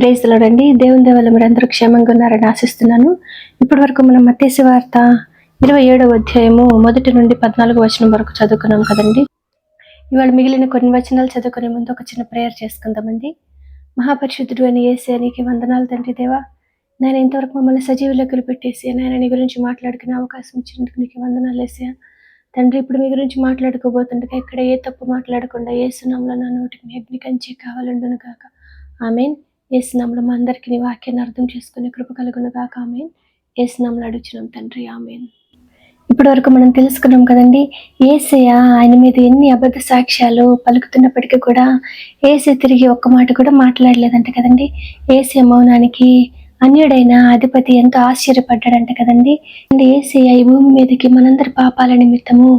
Praise the lord అండి. దేవుని దయ వల్ల మీరందరూ క్షేమంగా ఉన్నారని ఆశిస్తున్నాను. ఇప్పటి వరకు మనం మత్తయి సువార్త 27వ అధ్యాయము 1 నుండి 14వ వచనం వరకు చదువుకున్నాం కదండి. ఇవాళ మిగిలిన కొన్ని వచనాలు చదువుకునే ముందు ఒక చిన్న ప్రేయర్ చేసుకుందామండి. మహాపరిశుద్ధుడు అని యేసయ్య నీకు వందనాలు తండ్రి దేవా. నేను ఇంతవరకు మమ్మల్ని సజీవ లెక్కలు పెట్టేసి నేను నీ గురించి మాట్లాడుకునే అవకాశం ఇచ్చినందుకు నీకు వందనాలు యేసయ్య. తండ్రి ఇప్పుడు మీ గురించి మాట్లాడుకోబోతుండగా ఇక్కడ ఏ తప్పు మాట్లాడకుండా యేసు నామములో నా నోటికి మీ అగ్ని కంచె కావాలండును గాక. ఆమేన్. యేసు నామములో మా అందరికీ నీ వాక్యాన్ని అర్థం చేసుకునే కృప కలుగును గాక. ఆమేన్. యేసు నామములో అడుగుచున్నాం తండ్రి. ఆమేన్. ఇప్పటి వరకు మనం తెలుసుకున్నాం కదండి, యేసయ్య ఆయన మీద ఎన్ని అబద్ధ సాక్ష్యాలు పలుకుతున్నప్పటికీ కూడా యేసయ్య తిరిగి ఒక్క మాట కూడా మాట్లాడలేదంట కదండి. యేసయ్య మౌనానికి అన్యుడైన అధిపతి ఎంతో ఆశ్చర్యపడ్డాడంట కదండి. యేసయ్య ఈ భూమి మీదకి మనందరి పాపాల నిమిత్తము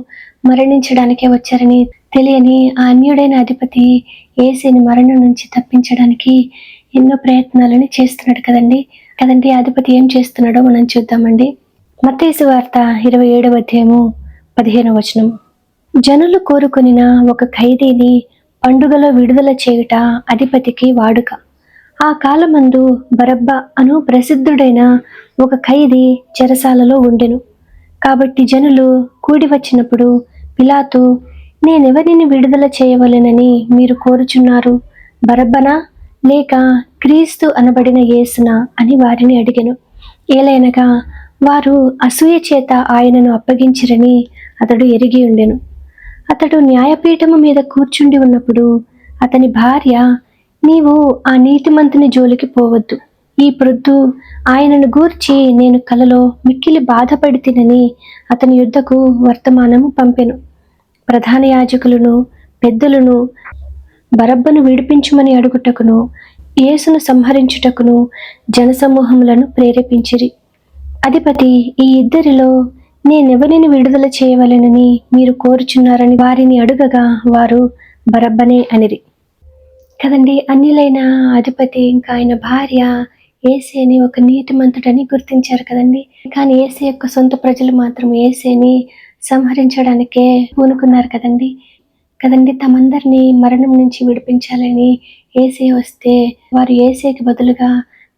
మరణించడానికే వచ్చారని తెలియని ఆ అన్యుడైన అధిపతి యేసయ్యని మరణం నుంచి తప్పించడానికి ఎన్నో ప్రయత్నాలని చేస్తున్నాడు కదండి. ఆ అధిపతి ఏం చేస్తున్నాడో మనం చూద్దామండి. మత్తయి సువార్త 27వ అధ్యాయము 15వ వచనం. జనులు కోరుకొనిన ఒక ఖైదీని పండుగలో విడుదల చేయుట అధిపతికి వాడుక. ఆ కాలమందు బరబ్బ అను ప్రసిద్ధుడైన ఒక ఖైదీ చెరసాలలో ఉండెను. కాబట్టి జనులు కూడి వచ్చినప్పుడు పిలాతు, నేనెవరిని విడుదల చేయవలెనని మీరు కోరుచున్నారు, బరబ్బనా లేక క్రీస్తు అనబడిన యేసునా అని వారిని అడిగెను. ఏలైనగా వారు అసూయ చేత ఆయనను అప్పగించిరని అతడు ఎరిగి ఉండెను. అతడు న్యాయపీఠము మీద కూర్చుండి ఉన్నప్పుడు అతని భార్య, నీవు ఆ నీతిమంతుని జోలికి పోవద్దు, ఈ ప్రొద్దు ఆయనను గూర్చి నేను కలలో మిక్కిలి బాధపడితినని అతని యుద్ధకు వర్తమానము పంపెను. ప్రధాన యాజకులను పెద్దలను బరబ్బను విడిపించుమని అడుగుటకును యేసును సంహరించుటకును జనసమూహములను ప్రేరేపించిరి. అధిపతి, ఈ ఇద్దరిలో నేనెవరిని విడుదల చేయవలెనని మీరు కోరుచున్నారని వారిని అడుగగా వారు బరబ్బనే అనిరి కదండి. అన్యులైన అధిపతి ఇంకా ఆయన భార్య యేసయ్యని ఒక నీతిమంతుడని గుర్తించారు కదండి. కానీ యేసయ్య యొక్క సొంత ప్రజలు మాత్రం యేసయ్యని సంహరించడానికే పూనుకున్నారు కదండి. తమందరినీ మరణం నుంచి విడిపించాలని యేసయ్య వస్తే వారు యేసయ్యకి బదులుగా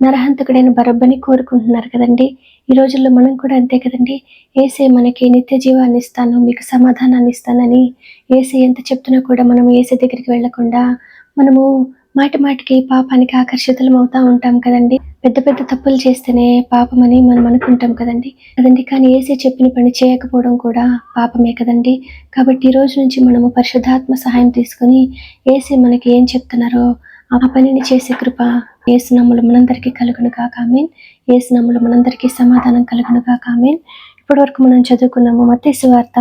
నరహంతకుడైన బరబ్బని కోరుకుంటున్నారు కదండి. ఈ రోజుల్లో మనం కూడా అంతే కదండి. యేసయ్య మనకి నిత్య జీవాన్ని ఇస్తాను, మీకు సమాధానాన్ని ఇస్తానని యేసయ్య ఎంత చెప్తున్నా కూడా మనం యేసయ్య దగ్గరికి వెళ్లకుండా మనము మాటికి పాపానికి ఆకర్షితులం అవుతా ఉంటాం కదండి. పెద్ద పెద్ద తప్పులు చేస్తేనే పాపమని మనం అనుకుంటాం కదండి. కానీ యేసయ్య చెప్పిన పని చేయకపోవడం కూడా పాపమే కదండి. కాబట్టి ఈ రోజు నుంచి మనము పరిశుద్ధాత్మ సహాయం తీసుకొని యేసయ్య మనకి ఏం చెప్తున్నారో ఆ పనిని చేసే కృప యేసు నామములో మనందరికీ కలుగును గాక. ఆమేన్. యేసు నామములో మనందరికీ సమాధానం కలుగును గాక. ఆమేన్. ఇప్పటి వరకు మనం చదువుకున్నాము మత్తయి సువార్త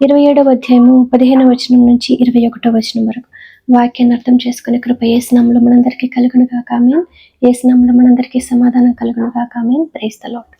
27వ అధ్యాయము 15వ వచనం నుంచి 21వ వచనం వరకు. వాక్యాన్ని అర్థం చేసుకునే కృప యేసు నామములో మనందరికీ కలుగును గాక. ఆమేన్. యేసు నామములో మనందరికీ సమాధానం కలుగును గాక. ఆమేన్. Praise the lord.